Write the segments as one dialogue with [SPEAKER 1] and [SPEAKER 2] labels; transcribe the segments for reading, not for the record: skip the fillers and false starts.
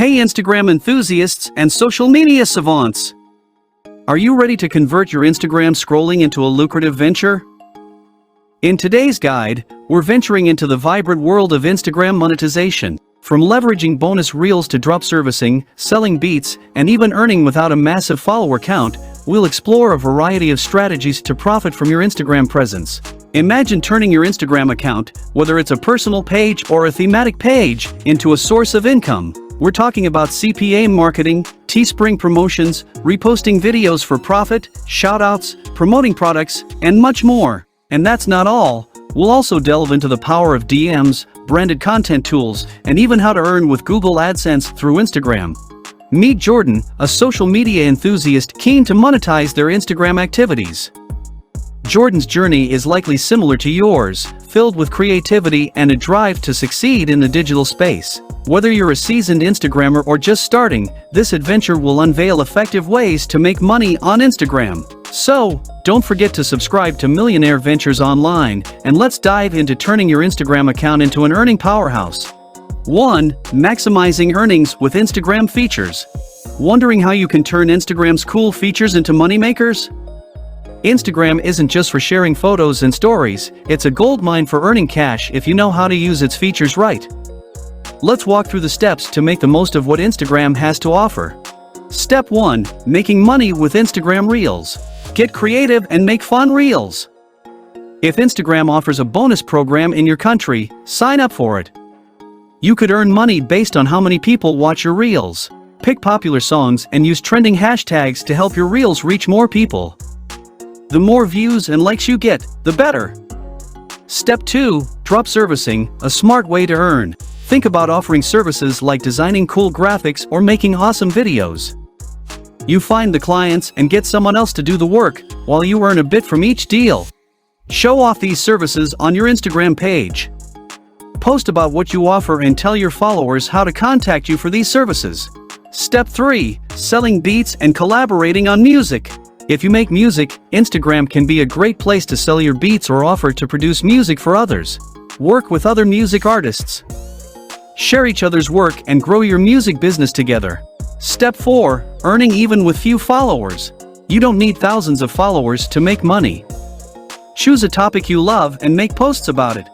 [SPEAKER 1] Hey Instagram enthusiasts and social media savants! Are you ready to convert your Instagram scrolling into a lucrative venture? In today's guide, we're venturing into the vibrant world of Instagram monetization. From leveraging bonus reels to Dropservicing, selling beats, and even earning without a massive follower count, we'll explore a variety of strategies to profit from your Instagram presence. Imagine turning your Instagram account, whether it's a personal page or a thematic page, into a source of income. We're talking about CPA Marketing, Teespring promotions, reposting videos for profit, shoutouts, promoting products, and much more. And that's not all. We'll also delve into the power of DMs, branded content tools, and even how to earn with Google AdSense through Instagram. Meet Jordan, a social media enthusiast keen to monetize their Instagram activities. Jordan's journey is likely similar to yours, filled with creativity and a drive to succeed in the digital space. Whether you're a seasoned Instagrammer or just starting, this adventure will unveil effective ways to make money on Instagram. So, don't forget to subscribe to Millionaire Ventures Online, and let's dive into turning your Instagram account into an earning powerhouse. 1. Maximizing earnings with Instagram features. Wondering how you can turn Instagram's cool features into moneymakers? Instagram isn't just for sharing photos and stories, it's a goldmine for earning cash if you know how to use its features right. Let's walk through the steps to make the most of what Instagram has to offer. Step 1. Making money with Instagram Reels. Get creative and make fun reels. If Instagram offers a bonus program in your country, sign up for it. You could earn money based on how many people watch your reels. Pick popular songs and use trending hashtags to help your reels reach more people. The more views and likes you get, the better. Step 2. Dropservicing, a smart way to earn. Think about offering services like designing cool graphics or making awesome videos. You find the clients and get someone else to do the work, while you earn a bit from each deal. Show off these services on your Instagram page. Post about what you offer and tell your followers how to contact you for these services. Step 3. Selling beats and collaborating on music. If you make music, Instagram can be a great place to sell your beats or offer to produce music for others. Work with other music artists. Share each other's work and grow your music business together. Step 4. Earning even with few followers. You don't need thousands of followers to make money. Choose a topic you love and make posts about it.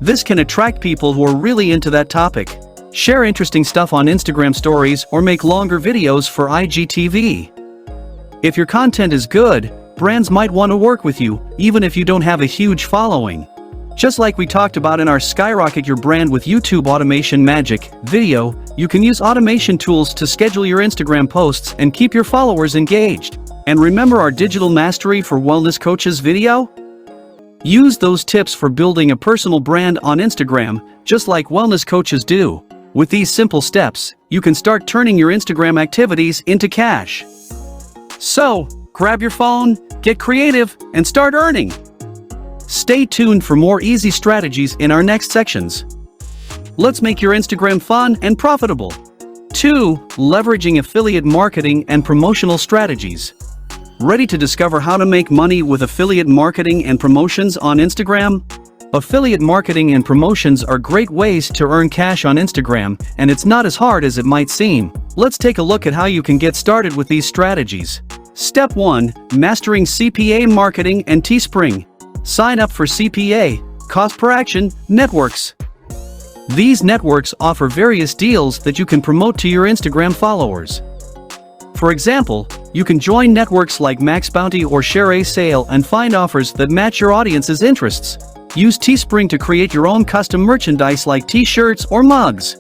[SPEAKER 1] This can attract people who are really into that topic. Share interesting stuff on Instagram stories or make longer videos for IGTV. If your content is good, brands might want to work with you, even if you don't have a huge following. Just like we talked about in our Skyrocket Your Brand with YouTube Automation Magic video, you can use automation tools to schedule your Instagram posts and keep your followers engaged. And remember our Digital Mastery for Wellness Coaches video? Use those tips for building a personal brand on Instagram, just like wellness coaches do. With these simple steps, you can start turning your Instagram activities into cash. So, grab your phone, get creative, and start earning. Stay tuned for more easy strategies in our next sections. Let's make your Instagram fun and profitable. 2. Leveraging affiliate marketing and promotional strategies. Ready to discover how to make money with affiliate marketing and promotions on Instagram? Affiliate marketing and promotions are great ways to earn cash on Instagram, and it's not as hard as it might seem. Let's take a look at how you can get started with these strategies. Step 1. Mastering CPA Marketing and Teespring. Sign up for CPA, Cost Per Action, networks. These networks offer various deals that you can promote to your Instagram followers. For example, you can join networks like Max Bounty or Share a Sale and find offers that match your audience's interests. Use Teespring to create your own custom merchandise like t-shirts or mugs.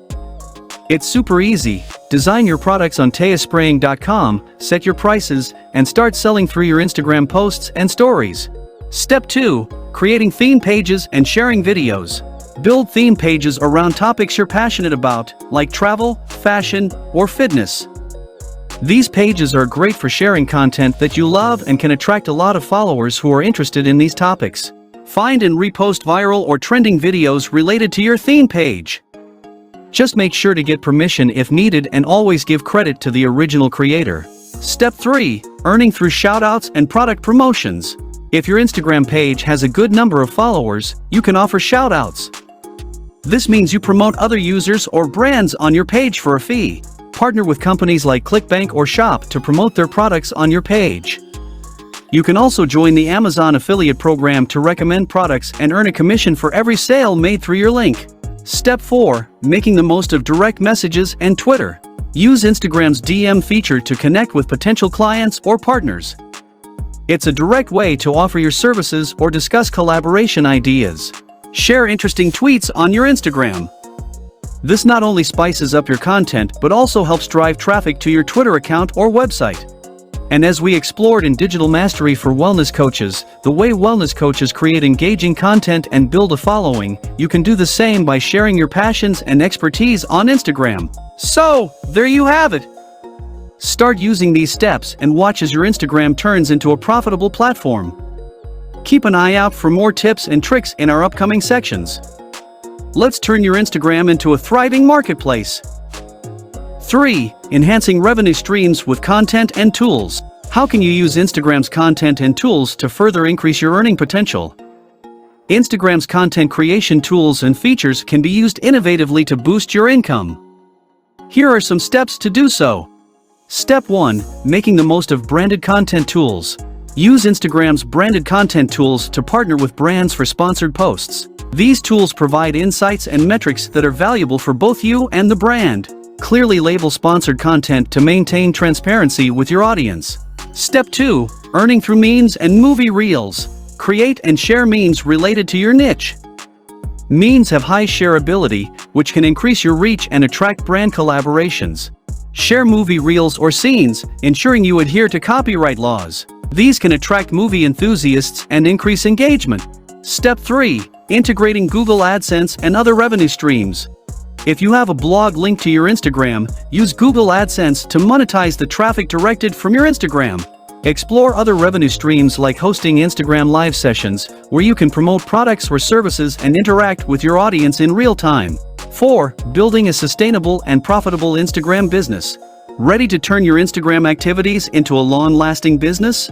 [SPEAKER 1] It's super easy. Design your products on teespring.com, set your prices, and start selling through your Instagram posts and stories. Step 2. Creating theme pages and sharing videos. Build theme pages around topics you're passionate about, like travel, fashion, or fitness. These pages are great for sharing content that you love and can attract a lot of followers who are interested in these topics. Find and repost viral or trending videos related to your theme page. Just make sure to get permission if needed and always give credit to the original creator. Step 3. Earning through shoutouts and product promotions. If your Instagram page has a good number of followers, you can offer shoutouts. This means you promote other users or brands on your page for a fee. Partner with companies like ClickBank or Shop to promote their products on your page. You can also join the Amazon affiliate program to recommend products and earn a commission for every sale made through your link. Step 4. Making the most of direct messages and Twitter. Use Instagram's DM feature to connect with potential clients or partners. It's a direct way to offer your services or discuss collaboration ideas. Share interesting tweets on your Instagram. This not only spices up your content but also helps drive traffic to your Twitter account or website. And as we explored in Digital Mastery for Wellness Coaches, the way wellness coaches create engaging content and build a following, you can do the same by sharing your passions and expertise on Instagram. So, there you have it. Start using these steps and watch as your Instagram turns into a profitable platform. Keep an eye out for more tips and tricks in our upcoming sections. Let's turn your Instagram into a thriving marketplace. 3. Enhancing revenue streams with content and tools. How can you use Instagram's content and tools to further increase your earning potential? Instagram's content creation tools and features can be used innovatively to boost your income. Here are some steps to do so. Step 1. Making the most of branded content tools. Use Instagram's branded content tools to partner with brands for sponsored posts. These tools provide insights and metrics that are valuable for both you and the brand. Clearly label sponsored content to maintain transparency with your audience. Step 2. Earning through memes and movie reels. Create and share memes related to your niche. Memes have high shareability, which can increase your reach and attract brand collaborations. Share movie reels or scenes, ensuring you adhere to copyright laws. These can attract movie enthusiasts and increase engagement. Step 3. Integrating Google AdSense and other revenue streams. If you have a blog linked to your Instagram, use Google AdSense to monetize the traffic directed from your Instagram. Explore other revenue streams like hosting Instagram live sessions, where you can promote products or services and interact with your audience in real time. 4. Building a sustainable and profitable Instagram business. Ready to turn your Instagram activities into a long-lasting business?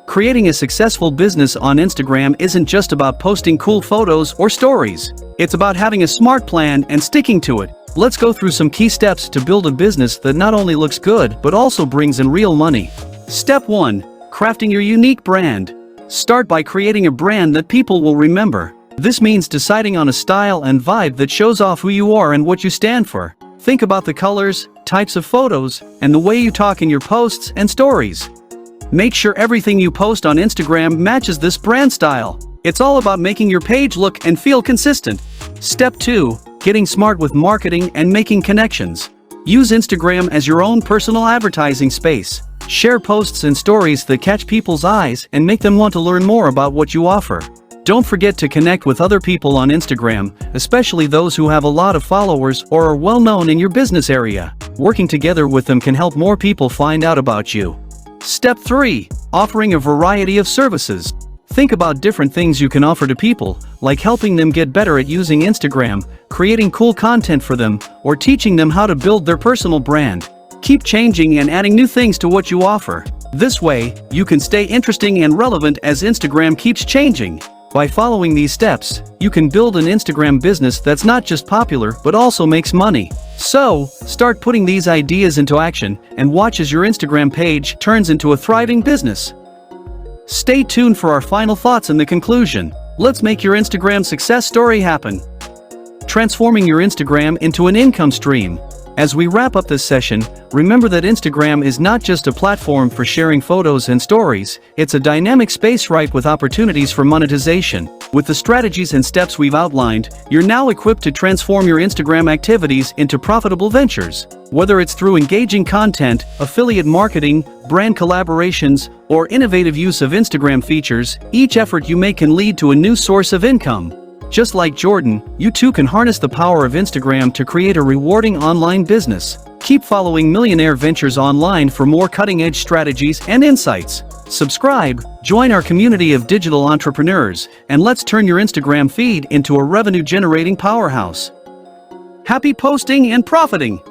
[SPEAKER 1] Creating a successful business on Instagram isn't just about posting cool photos or stories. It's about having a smart plan and sticking to it. Let's go through some key steps to build a business that not only looks good but also brings in real money. Step 1. Crafting your unique brand. Start by creating a brand that people will remember. This means deciding on a style and vibe that shows off who you are and what you stand for. Think about the colors, types of photos, and the way you talk in your posts and stories. Make sure everything you post on Instagram matches this brand style. It's all about making your page look and feel consistent. Step 2. Getting smart with marketing and making connections. Use Instagram as your own personal advertising space. Share posts and stories that catch people's eyes and make them want to learn more about what you offer. Don't forget to connect with other people on Instagram, especially those who have a lot of followers or are well known in your business area. Working together with them can help more people find out about you. Step 3. Offering a variety of services. Think about different things you can offer to people, like helping them get better at using Instagram, creating cool content for them, or teaching them how to build their personal brand. Keep changing and adding new things to what you offer. This way, you can stay interesting and relevant as Instagram keeps changing. By following these steps, you can build an Instagram business that's not just popular but also makes money. So, start putting these ideas into action and watch as your Instagram page turns into a thriving business. Stay tuned for our final thoughts in the conclusion. Let's make your Instagram success story happen. Transforming your Instagram into an income stream. As we wrap up this session, remember that Instagram is not just a platform for sharing photos and stories, it's a dynamic space ripe with opportunities for monetization. With the strategies and steps we've outlined, you're now equipped to transform your Instagram activities into profitable ventures. Whether it's through engaging content, affiliate marketing, brand collaborations, or innovative use of Instagram features, each effort you make can lead to a new source of income. Just like Jordan, you too can harness the power of Instagram to create a rewarding online business. Keep following Millionaire Ventures online for more cutting-edge strategies and insights. Subscribe, join our community of digital entrepreneurs, and let's turn your Instagram feed into a revenue-generating powerhouse. Happy posting and profiting!